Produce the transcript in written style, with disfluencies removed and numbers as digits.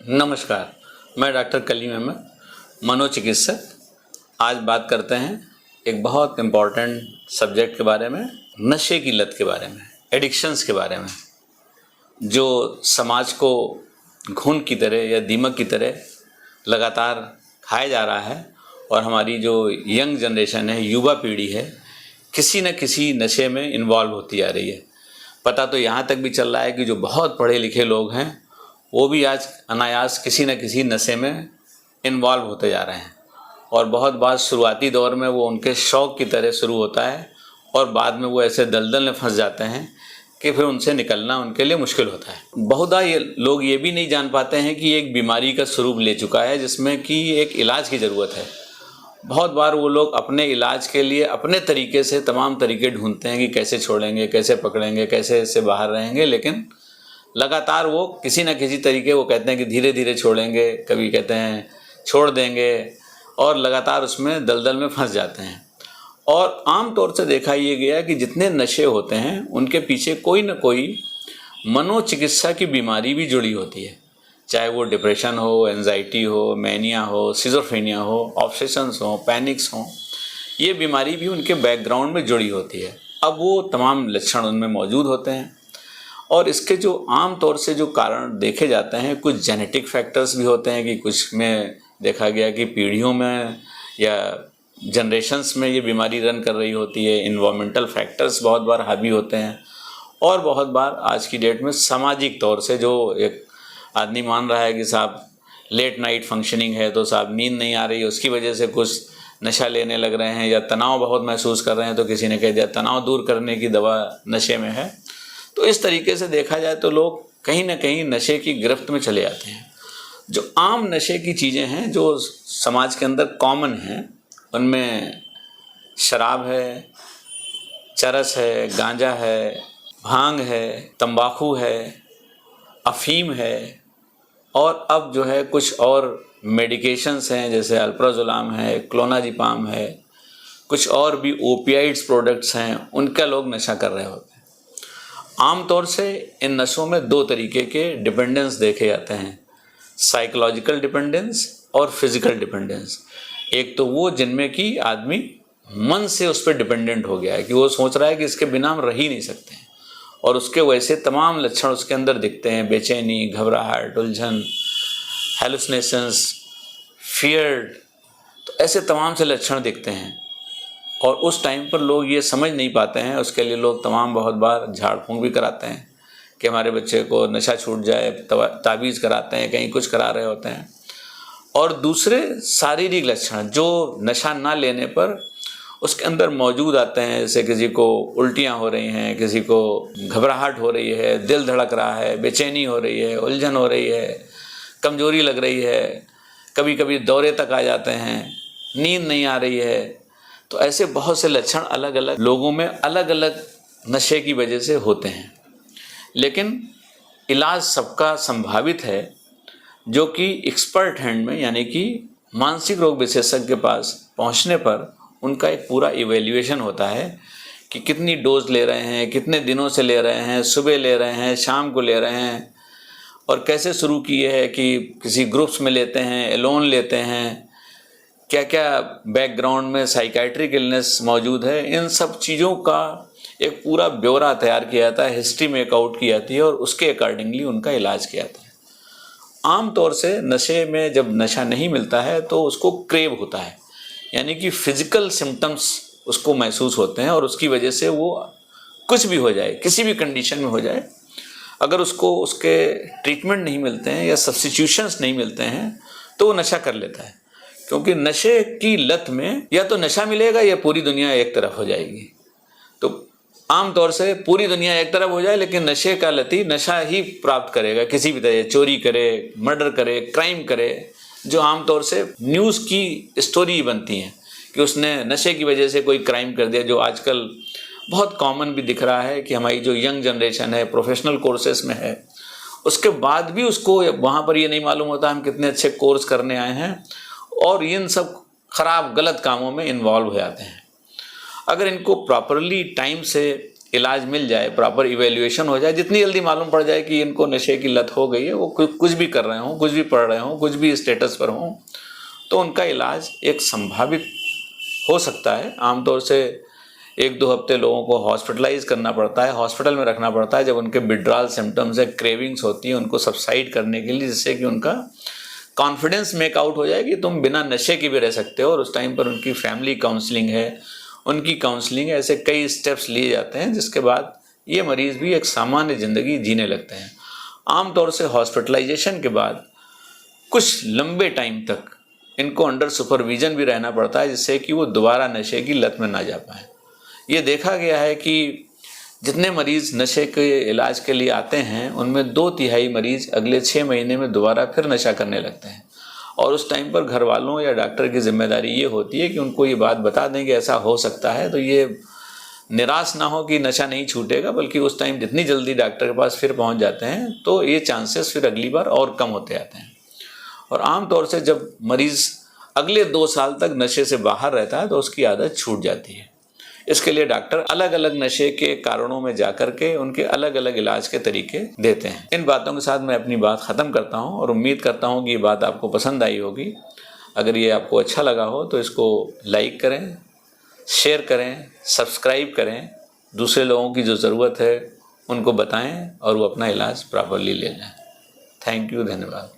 नमस्कार, मैं डॉक्टर कलीम अहमद, मनोचिकित्सक। आज बात करते हैं एक बहुत इम्पॉर्टेंट सब्जेक्ट के बारे में, नशे की लत के बारे में, एडिक्शंस के बारे में, जो समाज को घुन की तरह या दीमक की तरह लगातार खाया जा रहा है। और हमारी जो यंग जनरेशन है, युवा पीढ़ी है, किसी न किसी नशे में इन्वॉल्व होती जा रही है। पता तो यहाँ तक भी चल रहा है कि जो बहुत पढ़े लिखे लोग हैं वो भी आज अनायास किसी न किसी नशे में इन्वॉल्व होते जा रहे हैं। और बहुत बार शुरुआती दौर में वो उनके शौक़ की तरह शुरू होता है और बाद में वो ऐसे दलदल में फंस जाते हैं कि फिर उनसे निकलना उनके लिए मुश्किल होता है। बहुधा ये लोग ये भी नहीं जान पाते हैं कि एक बीमारी का स्वरूप ले चुका है जिसमें कि एक इलाज की ज़रूरत है। बहुत बार वो लोग अपने इलाज के लिए अपने तरीके से तमाम तरीके ढूंढते हैं कि कैसे छोड़ेंगे, कैसे पकड़ेंगे, कैसे इससे बाहर रहेंगे, लेकिन लगातार वो किसी न किसी तरीके वो कहते हैं कि धीरे धीरे छोड़ेंगे, कभी कहते हैं छोड़ देंगे, और लगातार उसमें दलदल में फंस जाते हैं। और आम तौर से देखा ये गया कि जितने नशे होते हैं उनके पीछे कोई न कोई मनोचिकित्सा की बीमारी भी जुड़ी होती है, चाहे वो डिप्रेशन हो, एंजाइटी हो, मैनिया हो, सिजोफ्रेनिया हो, ऑब्सेशंस हो, पैनिक्स हो, ये बीमारी भी उनके बैकग्राउंड में जुड़ी होती है। अब वो तमाम लक्षण उनमें मौजूद होते हैं और इसके जो आम तौर से जो कारण देखे जाते हैं, कुछ जेनेटिक फैक्टर्स भी होते हैं कि कुछ में देखा गया कि पीढ़ियों में या जनरेशन्स में ये बीमारी रन कर रही होती है। इन्वायरमेंटल फैक्टर्स बहुत बार हावी होते हैं और बहुत बार आज की डेट में सामाजिक तौर से जो एक आदमी मान रहा है कि साहब लेट नाइट फंक्शनिंग है तो साहब नींद नहीं आ रही है, उसकी वजह से कुछ नशा लेने लग रहे हैं, या तनाव बहुत महसूस कर रहे हैं तो किसी ने कह दिया तनाव दूर करने की दवा नशे में है। तो इस तरीके से देखा जाए तो लोग कहीं ना कहीं नशे की गिरफ्त में चले जाते हैं। जो आम नशे की चीज़ें हैं जो समाज के अंदर कॉमन हैं, उनमें शराब है, चरस है, गांजा है, भांग है, तंबाकू है, अफीम है, और अब जो है कुछ और मेडिकेशंस हैं जैसे अल्प्राजोलाम है, क्लोनाजिपाम है, कुछ और भी ओपियाइड्स प्रोडक्ट्स हैं, उनका लोग नशा कर रहे होते हैं। आमतौर से इन नशों में दो तरीके के डिपेंडेंस देखे जाते हैं, साइकोलॉजिकल डिपेंडेंस और फिजिकल डिपेंडेंस। एक तो वो जिनमें कि आदमी मन से उस पर डिपेंडेंट हो गया है कि वो सोच रहा है कि इसके बिना हम रह ही नहीं सकते हैं, और उसके वैसे तमाम लक्षण उसके अंदर दिखते हैं, बेचैनी, घबराहट, उलझन, हेलुसिनेशंस, फियर्ड, तो ऐसे तमाम से लक्षण दिखते हैं। और उस टाइम पर लोग ये समझ नहीं पाते हैं, उसके लिए लोग तमाम बहुत बार झाड़ फूंक भी कराते हैं कि हमारे बच्चे को नशा छूट जाए, ताबीज़ कराते हैं, कहीं कुछ करा रहे होते हैं। और दूसरे शारीरिक लक्षण जो नशा ना लेने पर उसके अंदर मौजूद आते हैं, जैसे किसी को उल्टियाँ हो रही हैं, किसी को घबराहट हो रही है, दिल धड़क रहा है, बेचैनी हो रही है, उलझन हो रही है, कमजोरी लग रही है, कभी कभी दौरे तक आ जाते हैं, नींद नहीं आ रही है। तो ऐसे बहुत से लक्षण अलग अलग लोगों में अलग अलग नशे की वजह से होते हैं, लेकिन इलाज सबका संभावित है, जो कि एक्सपर्ट हैंड में यानी कि मानसिक रोग विशेषज्ञ के पास पहुंचने पर उनका एक पूरा इवैल्यूएशन होता है कि कितनी डोज ले रहे हैं, कितने दिनों से ले रहे हैं, सुबह ले रहे हैं, शाम को ले रहे हैं, और कैसे शुरू किए है कि किसी ग्रुप्स में लेते हैं, एलोन लेते हैं, क्या क्या बैकग्राउंड में साइकाइट्रिक इलनेस मौजूद है। इन सब चीज़ों का एक पूरा ब्यौरा तैयार किया जाता है, हिस्ट्री मेकआउट की जाती है और उसके अकॉर्डिंगली उनका इलाज किया जाता है। आम तौर से नशे में जब नशा नहीं मिलता है तो उसको क्रेव होता है, यानी कि फिजिकल सिम्टम्स उसको महसूस होते हैं, और उसकी वजह से वो कुछ भी हो जाए, किसी भी कंडीशन में हो जाए, अगर उसको उसके ट्रीटमेंट नहीं मिलते हैं या सब्स्टिट्यूशंस नहीं मिलते हैं तो वो नशा कर लेता है। क्योंकि नशे की लत में या तो नशा मिलेगा या पूरी दुनिया एक तरफ हो जाएगी। तो आमतौर से पूरी दुनिया एक तरफ हो जाए, लेकिन नशे का लती नशा ही प्राप्त करेगा, किसी भी तरह चोरी करे, मर्डर करे, क्राइम करे, जो आमतौर से न्यूज़ की स्टोरी बनती हैं कि उसने नशे की वजह से कोई क्राइम कर दिया, जो आजकल बहुत कॉमन भी दिख रहा है कि हमारी जो यंग जनरेशन है प्रोफेशनल कोर्सेस में है, उसके बाद भी उसको वहाँ पर ये नहीं मालूम होता हम कितने अच्छे कोर्स करने आए हैं, और इन सब खराब गलत कामों में इन्वॉल्व हो जाते हैं। अगर इनको प्रॉपरली टाइम से इलाज मिल जाए, प्रॉपर इवैल्यूएशन हो जाए, जितनी जल्दी मालूम पड़ जाए कि इनको नशे की लत हो गई है, वो कुछ भी कर रहे हों, कुछ भी पढ़ रहे हों, कुछ भी स्टेटस पर हों, तो उनका इलाज एक संभावित हो सकता है। आमतौर से 1-2 हफ्ते लोगों को हॉस्पिटलाइज करना पड़ता है, हॉस्पिटल में रखना पड़ता है, जब उनके विड्रॉल सिम्टम्स है, क्रेविंग्स होती है, उनको सबसाइड करने के लिए, जिससे कि उनका कॉन्फिडेंस मेक आउट हो जाए कि तुम बिना नशे के भी रह सकते हो। और उस टाइम पर उनकी फैमिली काउंसलिंग है, उनकी काउंसलिंग है, ऐसे कई स्टेप्स लिए जाते हैं, जिसके बाद ये मरीज़ भी एक सामान्य ज़िंदगी जीने लगते हैं। आमतौर से हॉस्पिटलाइजेशन के बाद कुछ लंबे टाइम तक इनको अंडर सुपरविजन भी रहना पड़ता है, जिससे कि वो दोबारा नशे की लत में ना जा पाएँ। ये देखा गया है कि जितने मरीज़ नशे के इलाज के लिए आते हैं, उनमें 2/3 मरीज़ अगले 6 महीने में दोबारा फिर नशा करने लगते हैं। और उस टाइम पर घर वालों या डॉक्टर की जिम्मेदारी ये होती है कि उनको ये बात बता दें कि ऐसा हो सकता है, तो ये निराश ना हो कि नशा नहीं छूटेगा, बल्कि उस टाइम जितनी जल्दी डॉक्टर के पास फिर पहुंच जाते हैं, तो ये चांसेस फिर अगली बार और कम होते आते हैं। और आम तौर से जब मरीज़ अगले 2 साल तक नशे से बाहर रहता है, तो उसकी आदत छूट जाती है। इसके लिए डॉक्टर अलग अलग नशे के कारणों में जाकर के उनके अलग अलग इलाज के तरीके देते हैं। इन बातों के साथ मैं अपनी बात ख़त्म करता हूँ और उम्मीद करता हूँ कि ये बात आपको पसंद आई होगी। अगर ये आपको अच्छा लगा हो तो इसको लाइक करें, शेयर करें, सब्सक्राइब करें, दूसरे लोगों की जो ज़रूरत है उनको बताएं और वो अपना इलाज प्रॉपरली ले लें। थैंक यू, धन्यवाद।